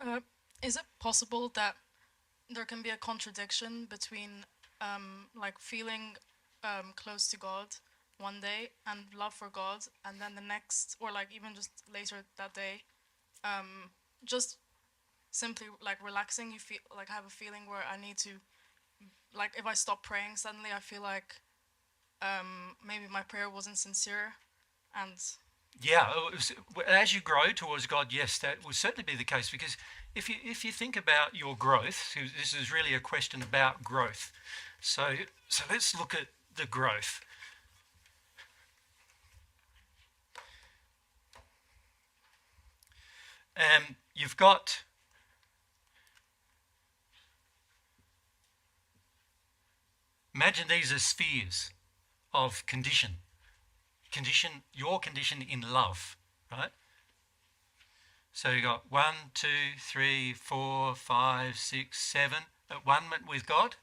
Uh, is it possible that there can be a contradiction between like feeling close to God one day and love for God, and then the next, or like even just later that day, just simply like relaxing, you feel like I have a feeling where I need to, like if I stop praying suddenly I feel like maybe my prayer wasn't sincere, and Yeah, as you grow towards God, yes, that will certainly be the case. Because if you think about your growth, so this is really a question about growth. So let's look at the growth. You've got, imagine these as spheres of your condition in love, right? So you got 1, 2, 3, 4, 5, 6, 7. At one with God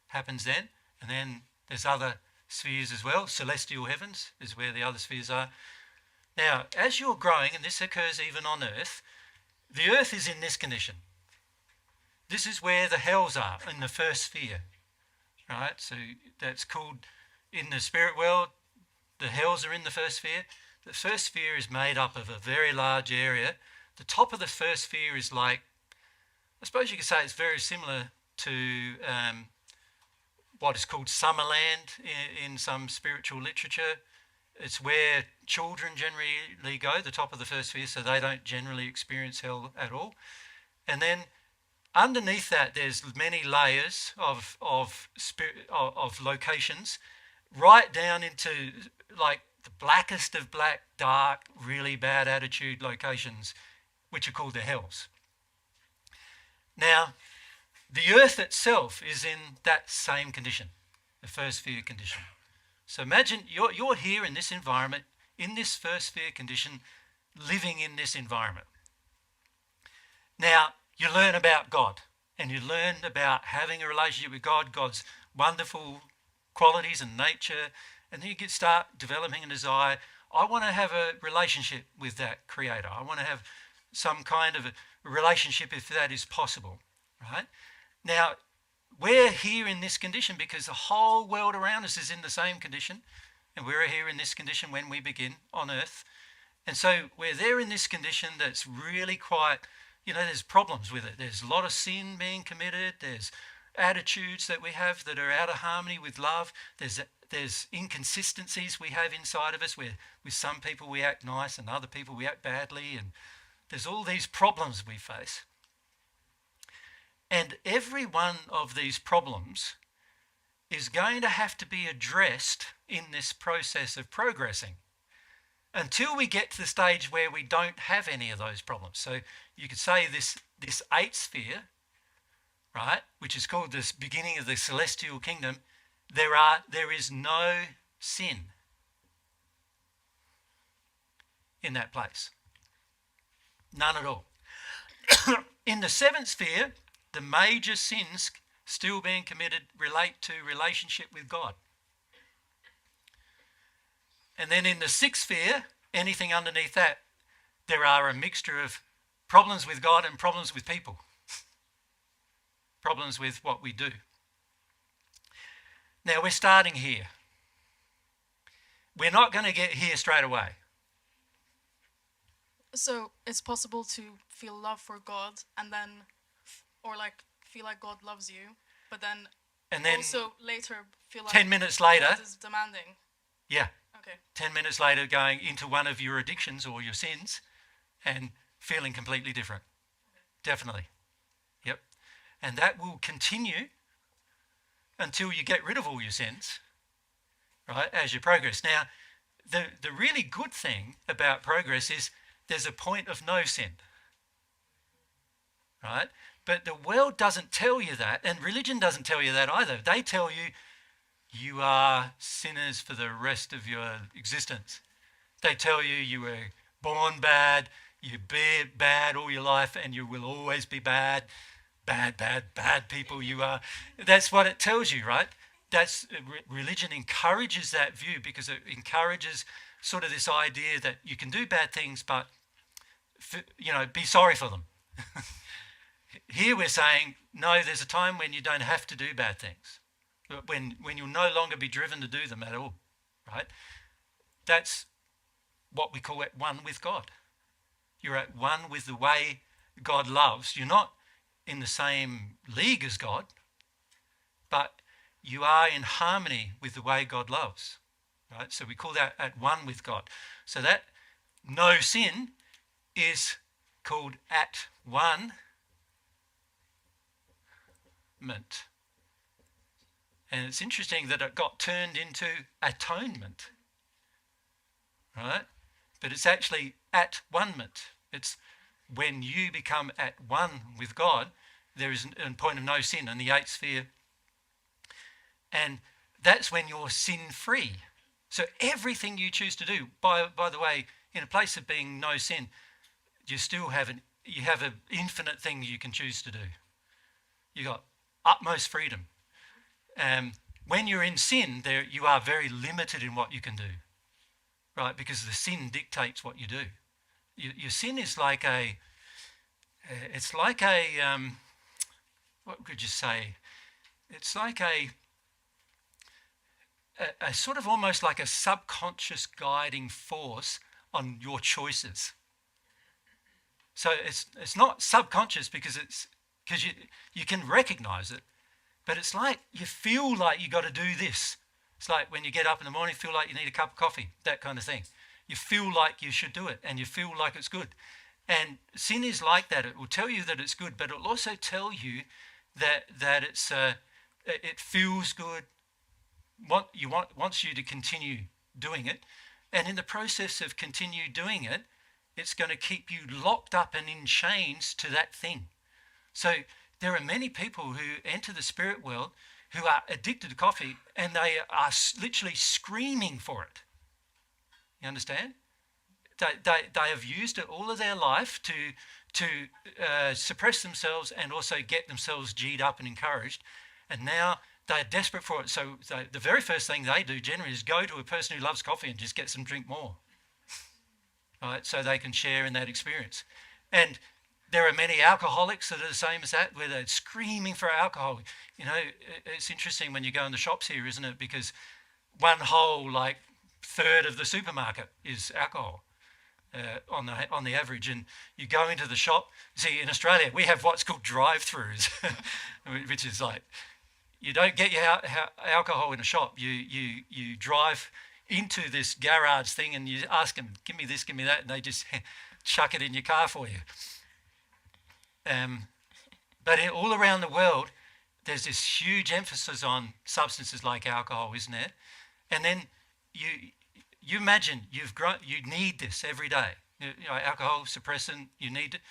happens then, and then there's other spheres as well. Celestial heavens is where the other spheres are. Now, as you're growing, and this occurs even on Earth, the Earth is in this condition. This is where the hells are in the first sphere, right? So that's called, in the spirit world, the hells are in the first sphere. The first sphere is made up of a very large area. The top of the first sphere is like, I suppose you could say it's very similar to what is called Summerland in some spiritual literature. It's where children generally go, the top of the first sphere, so they don't generally experience hell at all. And then underneath that, there's many layers of locations, right down into like the blackest of black, dark, really bad attitude locations, which are called the hells. Now, the earth itself is in that same condition, the first sphere condition. So imagine you're here in this environment, in this first sphere condition, living in this environment. Now, you learn about God, and you learn about having a relationship with God, God's wonderful qualities and nature, and then you start developing a desire. I want to have a relationship with that Creator. I want to have some kind of a relationship if that is possible, right? Now, we're here in this condition because the whole world around us is in the same condition, and we're here in this condition when we begin on earth. And so we're there in this condition that's really quite, there's problems with it. There's a lot of sin being committed. There's attitudes that we have that are out of harmony with love. There's inconsistencies we have inside of us where with some people we act nice and other people we act badly, and there's all these problems we face. And every one of these problems is going to have to be addressed in this process of progressing until we get to the stage where we don't have any of those problems. So you could say this eighth sphere, right, which is called this beginning of the celestial kingdom, there is no sin in that place. None at all. In the seventh sphere, the major sins still being committed relate to relationship with God. And then in the sixth sphere, anything underneath that, there are a mixture of problems with God and problems with people. Problems with what we do. Now we're starting here. We're not going to get here straight away. so it's possible to feel love for God and then or like feel like God loves you, but then And then also later feel like 10 minutes later, God is demanding. yeah, Okay. 10 minutes later going into one of your addictions or your sins and feeling completely different. Definitely. Yep. And that will continue until you get rid of all your sins, right, as you progress. Now, the really good thing about progress is there's a point of no sin, right? But the world doesn't tell you that, and religion doesn't tell you that either. They tell you you are sinners for the rest of your existence. They tell you you were born bad, you be bad all your life, and you will always be bad. Bad, bad, bad people you are. That's what it tells you, right? Religion encourages that view because it encourages sort of this idea that you can do bad things, but be sorry for them. Here we're saying, no, there's a time when you don't have to do bad things, when you'll no longer be driven to do them at all, right? That's what we call at one with God. You're at one with the way God loves. You're not in the same league as God, but you are in harmony with the way God loves, right? So we call that at one with God. So that no sin is called at one ment. And it's interesting that it got turned into atonement, right? But it's actually at one-ment. It's when you become at one with God, there is a point of no sin in the eighth sphere. And that's when you're sin-free. So everything you choose to do, by the way, in a place of being no sin, you still have an infinite thing you can choose to do. You got utmost freedom. When you're in sin, you are very limited in what you can do, right? Because the sin dictates what you do. Your sin is like what could you say? It's like a sort of almost like a subconscious guiding force on your choices. So it's not subconscious because you can recognize it, but it's like you feel like you got to do this. It's like when you get up in the morning, feel like you need a cup of coffee, that kind of thing. You feel like you should do it, and you feel like it's good. And sin is like that. It will tell you that it's good, but it will also tell you that it feels good. Wants you to continue doing it, and in the process of continue doing it, it's going to keep you locked up and in chains to that thing. So there are many people who enter the spirit world who are addicted to coffee, and they are literally screaming for it. You understand? They have used it all of their life to suppress themselves and also get themselves G'd up and encouraged, and now they're desperate for it. So the very first thing they do generally is go to a person who loves coffee and just get some drink more, right? So they can share in that experience. And there are many alcoholics that are the same as that, where they're screaming for alcohol. You know, it's interesting when you go in the shops here, isn't it? Because one whole third of the supermarket is alcohol on the average. And you go into the shop. See, in Australia, we have what's called drive-throughs, which is like, you don't get your alcohol in a shop. You drive into this garage thing and you ask them, give me this, give me that, and they just chuck it in your car for you. But all around the world, there's this huge emphasis on substances like alcohol, isn't there? And then you imagine you need this every day. You know, alcohol suppressant, you need it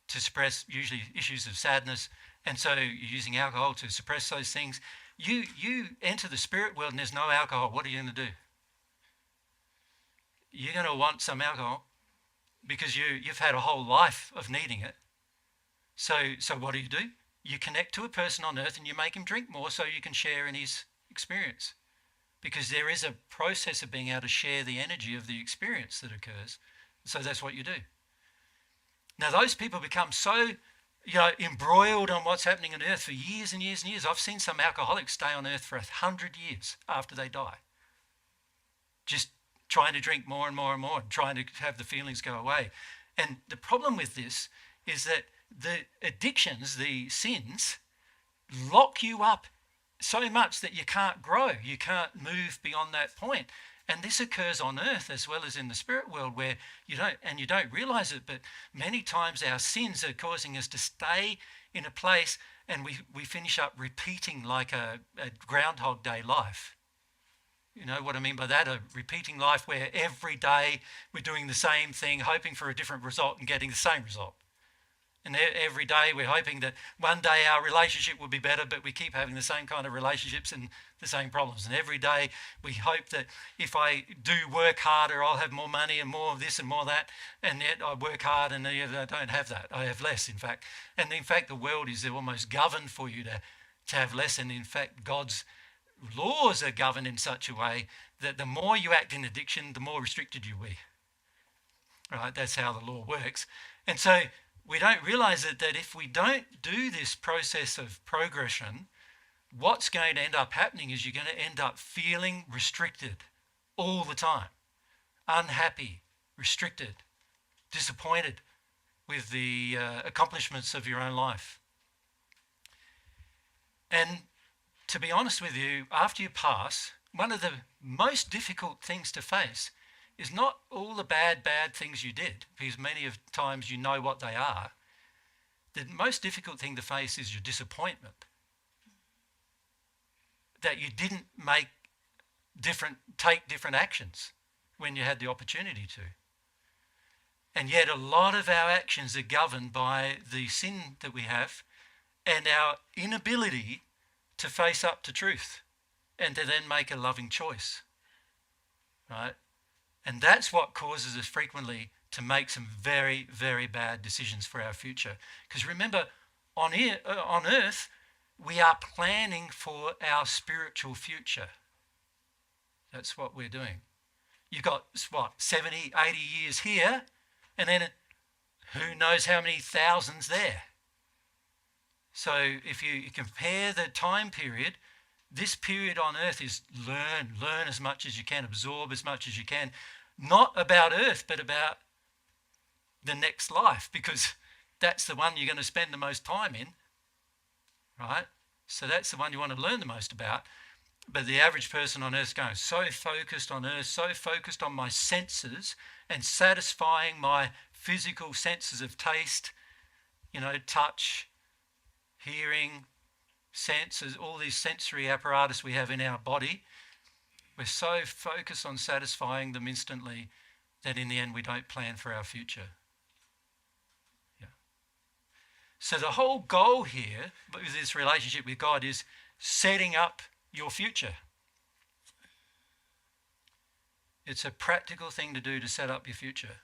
to suppress usually issues of sadness. And so you're using alcohol to suppress those things. You enter the spirit world and there's no alcohol. What are you going to do? You're going to want some alcohol because you've had a whole life of needing it. So what do? You connect to a person on earth and you make him drink more so you can share in his experience. Because there is a process of being able to share the energy of the experience that occurs. So that's what you do. Now those people become so embroiled on what's happening on earth for years and years and years. I've seen some alcoholics stay on earth for 100 years after they die. Just trying to drink more and more and more, and trying to have the feelings go away. And the problem with this is that the addictions, the sins, lock you up so much that you can't grow. You can't move beyond that point. And this occurs on earth as well as in the spirit world, where you don't realize it, but many times our sins are causing us to stay in a place and we finish up repeating like a Groundhog Day life. You know what I mean by that? A repeating life where every day we're doing the same thing, hoping for a different result and getting the same result. And every day we're hoping that one day our relationship will be better, but we keep having the same kind of relationships and the same problems. And every day we hope that if I do work harder, I'll have more money and more of this and more of that. And yet I work hard and I don't have that. I have less, in fact. And in fact, the world is almost governed for you to have less. And in fact, God's laws are governed in such a way that the more you act in addiction, the more restricted you will be. Right? That's how the law works. And so we don't realize that if we don't do this process of progression, what's going to end up happening is you're going to end up feeling restricted all the time, unhappy, restricted, disappointed with the accomplishments of your own life. And to be honest with you, after you pass, one of the most difficult things to face is not all the bad things you did, because many of times you know what they are. The most difficult thing to face is your disappointment. That you didn't take different actions when you had the opportunity to. And yet a lot of our actions are governed by the sin that we have and our inability to face up to truth and to then make a loving choice, right? And that's what causes us frequently to make some very, very bad decisions for our future. Because remember, on earth, we are planning for our spiritual future. That's what we're doing. You've got, 70, 80 years here, and then who knows how many thousands there. So if you compare the time period, this period on earth is learn as much as you can, absorb as much as you can, not about earth, but about the next life, because that's the one you're going to spend the most time in, right? So that's the one you want to learn the most about. But the average person on earth is going so focused on earth, so focused on my senses and satisfying my physical senses of taste, touch, hearing, senses, all these sensory apparatus we have in our body. We're so focused on satisfying them instantly that in the end we don't plan for our future. Yeah. So the whole goal here with this relationship with God is setting up your future. It's a practical thing to do to set up your future.